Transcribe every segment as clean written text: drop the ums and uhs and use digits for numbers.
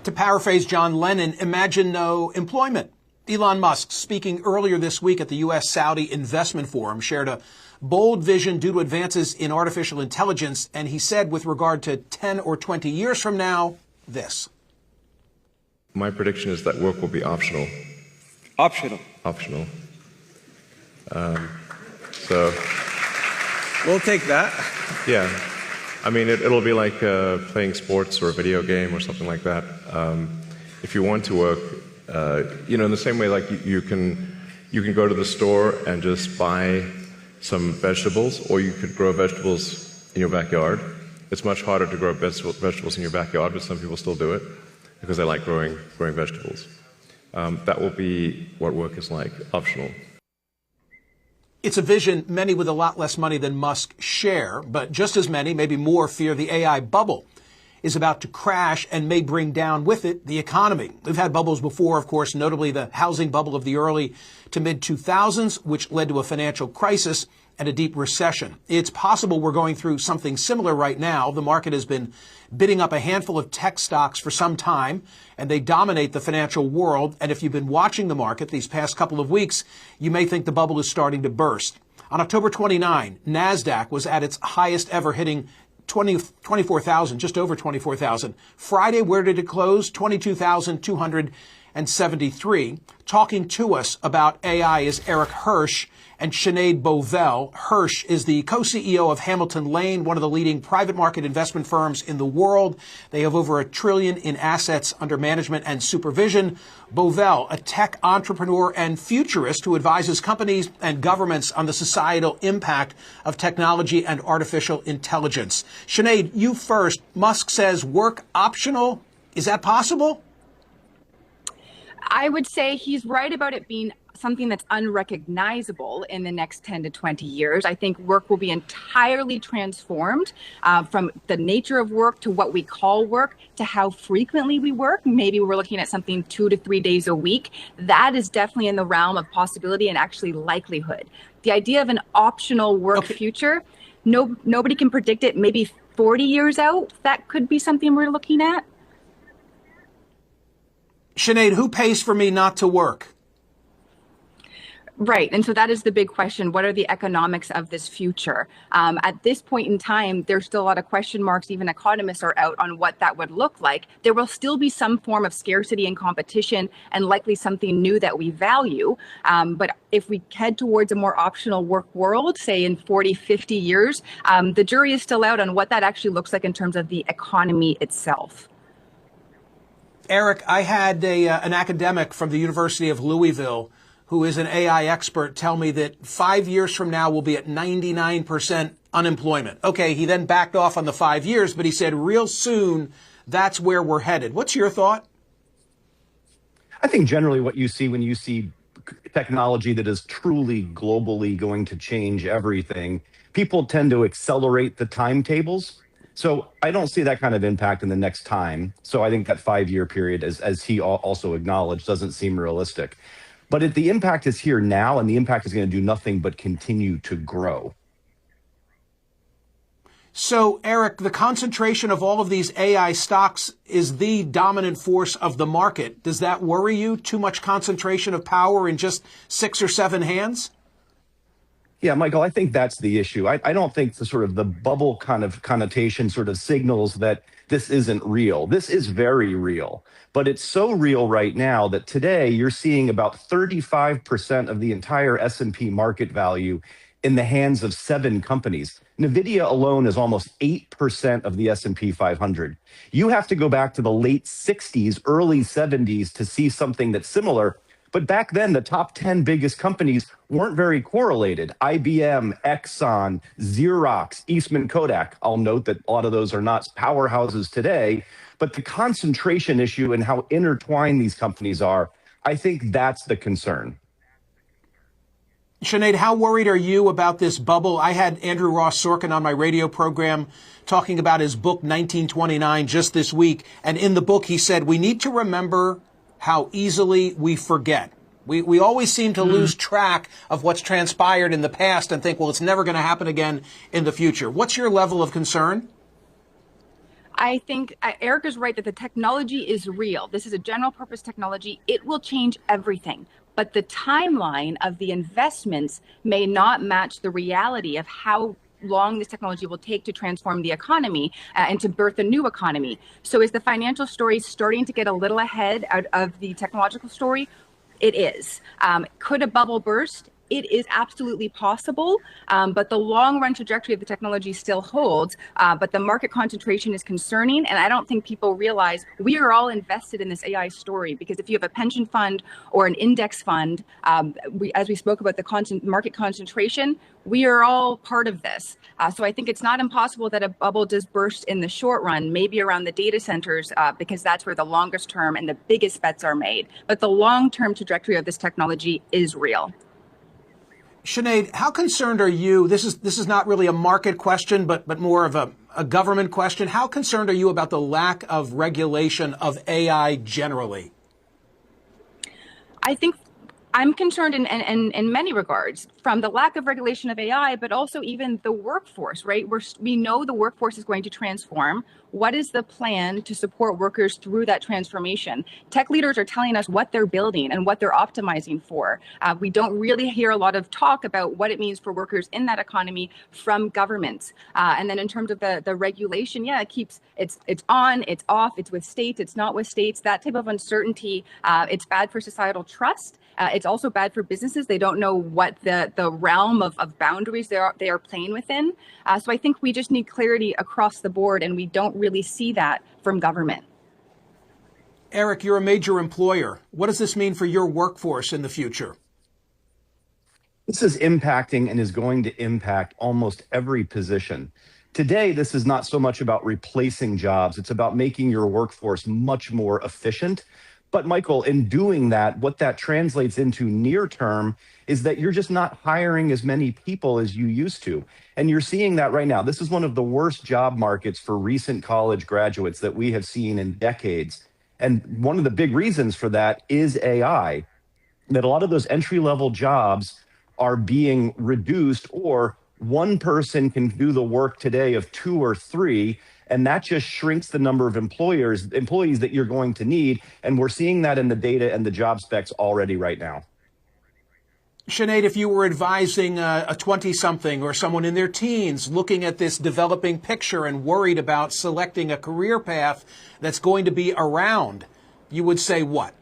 To paraphrase John Lennon, imagine no employment. Elon Musk, speaking earlier this week at the U.S.-Saudi Investment Forum, shared a bold vision due to advances in artificial intelligence, and he said with regard to 10 or 20 years from now, this. My prediction is that work will be optional. Optional. Optional. So... We'll take that. Yeah. I mean, it'll be like playing sports or a video game or something like that. If you want to work, in the same way, like you can go to the store and just buy some vegetables, or you could grow vegetables in your backyard. It's much harder to grow vegetables in your backyard, but some people still do it because they like growing vegetables. That will be what work is like, optional. It's a vision many with a lot less money than Musk share, but just as many, maybe more, fear the AI bubble is about to crash and may bring down with it the economy. We've had bubbles before, of course, notably the housing bubble of the early to mid-2000s, which led to a financial crisis and a deep recession. It's possible we're going through something similar right now. The market has been bidding up a handful of tech stocks for some time, and they dominate the financial world. And if you've been watching the market these past couple of weeks, you may think the bubble is starting to burst. On October 29, NASDAQ was at its highest ever, hitting 24,000, just over 24,000. Friday, where did it close? 22,273. Talking to us about AI is Eric Hirsch and Sinead Bovell. Hirsch is the co-CEO of Hamilton Lane, one of the leading private market investment firms in the world. They have over $1 trillion in assets under management and supervision. Bovell, a tech entrepreneur and futurist who advises companies and governments on the societal impact of technology and artificial intelligence. Sinead, you first. Musk says work optional. Is that possible? I would say he's right about it being something that's unrecognizable in the next 10 to 20 years. I think work will be entirely transformed from the nature of work to what we call work to how frequently we work. Maybe we're looking at something 2 to 3 days a week. That is definitely in the realm of possibility and actually likelihood. The idea of an optional work future, nobody can predict it. Maybe 40 years out, that could be something we're looking at. Sinead, who pays for me not to work? Right. And so that is the big question. What are the economics of this future? At this point in time, there's still a lot of question marks. Even economists are out on what that would look like. There will still be some form of scarcity and competition and likely something new that we value. But if we head towards a more optional work world, say in 40, 50 years, the jury is still out on what that actually looks like in terms of the economy itself. Eric, I had an academic from the University of Louisville who is an AI expert tell me that 5 years from now we'll be at 99% unemployment. Okay, he then backed off on the 5 years, but he said real soon that's where we're headed. What's your thought? I think generally what you see when you see technology that is truly globally going to change everything, people tend to accelerate the timetables. So I don't see that kind of impact in the next time. So I think that 5-year period, as he also acknowledged, doesn't seem realistic. But the impact is here now, and the impact is going to do nothing but continue to grow. So, Eric, the concentration of all of these AI stocks is the dominant force of the market. Does that worry you? Too much concentration of power in just 6 or 7 hands? Yeah, Michael, I think that's the issue. I don't think the bubble kind of connotation sort of signals that this isn't real. This is very real, but it's so real right now that today you're seeing about 35% of the entire S&P market value in the hands of 7 companies. NVIDIA alone is almost 8% of the S&P 500. You have to go back to the late 60s, early 70s to see something that's similar. But back then, the top 10 biggest companies weren't very correlated. IBM, Exxon, Xerox, Eastman Kodak. I'll note that a lot of those are not powerhouses today. But the concentration issue and how intertwined these companies are, I think that's the concern. Sinead, how worried are you about this bubble? I had Andrew Ross Sorkin on my radio program talking about his book, 1929, just this week. And in the book, he said, we need to remember how easily we forget. We always seem to lose track of what's transpired in the past and think, well, it's never going to happen again in the future. What's your level of concern? I think Eric is right that the technology is real. This is a general purpose technology. It will change everything. But the timeline of the investments may not match the reality of how long this technology will take to transform the economy and to birth a new economy. So is the financial story starting to get a little ahead out of the technological story? It is. Could a bubble burst? It is absolutely possible, but the long run trajectory of the technology still holds, but the market concentration is concerning. And I don't think people realize we are all invested in this AI story, because if you have a pension fund or an index fund, as we spoke about the market concentration, we are all part of this. So I think it's not impossible that a bubble does burst in the short run, maybe around the data centers, because that's where the longest term and the biggest bets are made. But the long-term trajectory of this technology is real. Sinead, how concerned are you? This is not really a market question, but more of a government question. How concerned are you about the lack of regulation of AI generally? I think I'm concerned in many regards, from the lack of regulation of AI, but also even the workforce, right? We know the workforce is going to transform. What is the plan to support workers through that transformation? Tech leaders are telling us what they're building and what they're optimizing for. We don't really hear a lot of talk about what it means for workers in that economy from governments. And then in terms of the regulation, yeah, it's on, it's off, it's with states, it's not with states. That type of uncertainty, it's bad for societal trust. It's also bad for businesses. They don't know what the realm of boundaries they are playing within. So I think we just need clarity across the board, and we don't really see that from government. Eric, you're a major employer. What does this mean for your workforce in the future? This is impacting and is going to impact almost every position. Today, this is not so much about replacing jobs. It's about making your workforce much more efficient. But Michael, in doing that, what that translates into near term is that you're just not hiring as many people as you used to. And you're seeing that right now. This is one of the worst job markets for recent college graduates that we have seen in decades. And one of the big reasons for that is AI, that a lot of those entry-level jobs are being reduced, or one person can do the work today of 2 or 3, and that just shrinks the number of employees that you're going to need. And we're seeing that in the data and the job specs already right now. Sinead, if you were advising a 20-something or someone in their teens looking at this developing picture and worried about selecting a career path that's going to be around, you would say what?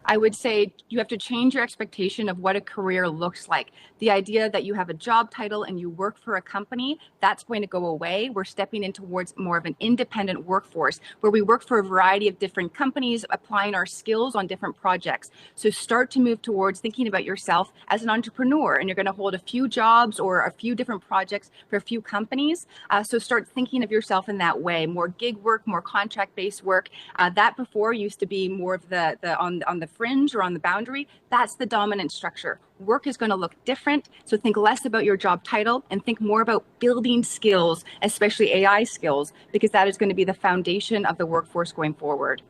I would say you have to change your expectation of what a career looks like. The idea that you have a job title and you work for a company, that's going to go away. We're stepping in towards more of an independent workforce where we work for a variety of different companies, applying our skills on different projects. So start to move towards thinking about yourself as an entrepreneur, and you're going to hold a few jobs or a few different projects for a few companies. So start thinking of yourself in that way, more gig work, more contract-based work. That before used to be more of on the fringe or on the boundary. That's the dominant structure. Work is going to look different. So think less about your job title and think more about building skills, especially AI skills, because that is going to be the foundation of the workforce going forward.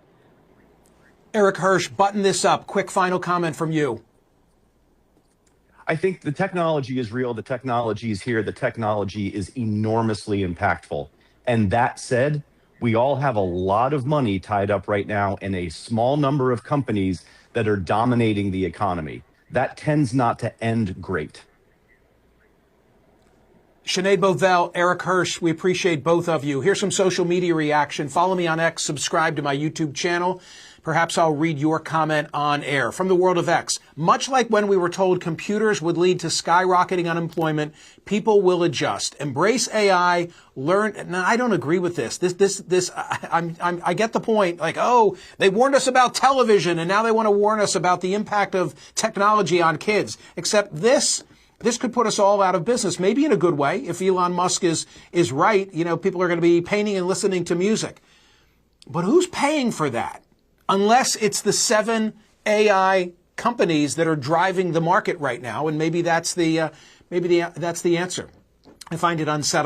Eric Hirsch, button this up. Quick final comment from you. I think the technology is real. The technology is here. The technology is enormously impactful. And that said, we all have a lot of money tied up right now in a small number of companies that are dominating the economy. That tends not to end great. Sinead Bovell, Eric Hirsch, we appreciate both of you. Here's some social media reaction. Follow me on X, subscribe to my YouTube channel. Perhaps I'll read your comment on air. From the world of X, much like when we were told computers would lead to skyrocketing unemployment, people will adjust. Embrace AI, learn. No, I don't agree with this. I get the point. Like, oh, they warned us about television and now they want to warn us about the impact of technology on kids. Except this could put us all out of business, maybe in a good way. If Elon Musk is right, people are going to be painting and listening to music. But who's paying for that? Unless it's the 7 AI companies that are driving the market right now, and maybe that's the answer. I find it unsettling.